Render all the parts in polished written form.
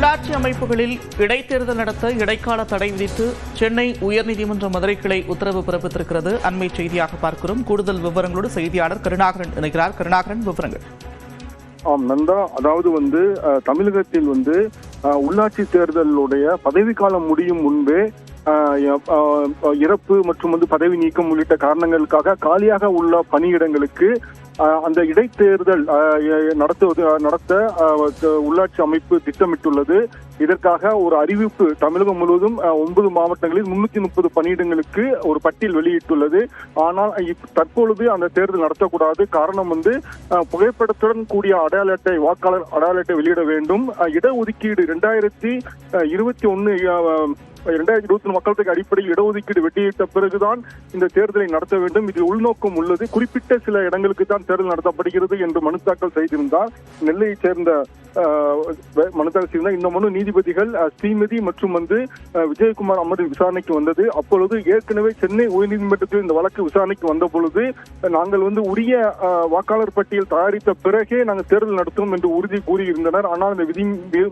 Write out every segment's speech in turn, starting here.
உள்ளாட்சி அமைப்புகளில் இடைத்தேர்தல் நடத்த இடைக்கால தடை விதித்து சென்னை உயர்நீதிமன்ற மதுரை கிளை உத்தரவு பிறப்பித்திருக்கிறது. அண்மை செய்தியாக பார்க்கிறோம். கூடுதல் விவரங்களோடு செய்தியாளர் கருணாகரன் இணைகிறார். கருணாகரன், விவரங்கள். நந்தா, அதாவது தமிழகத்தில் உள்ளாட்சி தேர்தலுடைய பதவிக்காலம் முடியும் முன்பே இறப்பு மற்றும் பதவி நீக்கம் உள்ளிட்ட காரணங்களுக்காக காலியாக உள்ள பணியிடங்களுக்கு அந்த இடைத்தேர்தல் நடத்த உள்ளாட்சி அமைப்பு திட்டமிட்டுள்ளது. இதற்காக ஒரு அறிவிப்பு தமிழகம் முழுவதும் 9 மாவட்டங்களில் 330 பணியிடங்களுக்கு ஒரு பட்டியல் வெளியிட்டுள்ளது. ஆனால் தற்பொழுது அந்த தேர்தல் நடத்தக்கூடாது. காரணம் புகைப்படத்துடன் கூடிய அடையாள அட்டை, வாக்காளர் அடையாள அட்டை வெளியிட வேண்டும். இடஒதுக்கீடு 2021 மக்கள் தொகை அடிப்படையில் இடஒதுக்கீடு வெட்டியிட்ட பிறகுதான் இந்த தேர்தலை நடத்த வேண்டும். இதில் உள்நோக்கம் உள்ளது. குறிப்பிட்ட சில இடங்களுக்கு தான் தேர்தல் நடத்தப்படுகிறது என்று மனு தாக்கல் செய்திருந்தார். நெல்லையைச் சேர்ந்த மனு தாக்கல் செய்திருந்தார். இந்த மனு நீதிபதிகள் ஸ்ரீமதி மற்றும் விஜயகுமார் அமர்வில் விசாரணைக்கு வந்தது. அப்பொழுது ஏற்கனவே சென்னை உயர்நீதிமன்றத்தில் இந்த வழக்கு விசாரணைக்கு வந்த பொழுது நாங்கள் உரிய வாக்காளர் பட்டியல் தயாரித்த பிறகே நாங்கள் தேர்தல் நடத்துவோம் என்று உறுதி கூறியிருந்தனர். ஆனால் இந்த விதி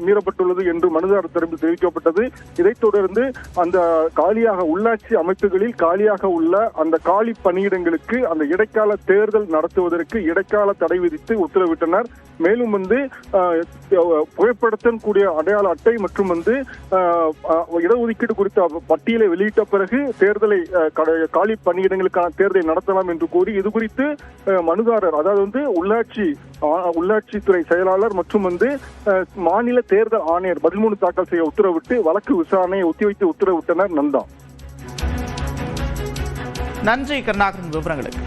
மீறப்பட்டுள்ளது என்று மனுதாரர் தரப்பில் தெரிவிக்கப்பட்டது. இதைத் தொடர்ந்து அந்த காலியாக உள்ளாட்சி அமைப்புகளில் காலியாக உள்ள அந்த காலி பணியிடங்களுக்கு அந்த இடைக்கால தேர்தல் நடத்துவதற்கு இடைக்கால தடை விதித்து உத்தரவிட்டனர். மேலும் புகைப்படத்துடன் கூடிய அடையாள அட்டை மற்றும் இடஒதுக்கீடு குறித்த பட்டியலை வெளியிட்ட பிறகு தேர்தலை காலி பணியிடங்களுக்கான தேர்தலை நடத்தலாம் என்று கூறி இது குறித்து மனுதாரர், அதாவது உள்ளாட்சித்துறை செயலாளர் மற்றும் மாநில தேர்தல் ஆணையர் பதில் மனு தாக்கல் செய்ய உத்தரவிட்டு வழக்கு விசாரணையை ஒத்திவைத்து உத்தரவிட்டனர். நந்தா, நன்றி கருணாகரன் விவரங்களுக்கு.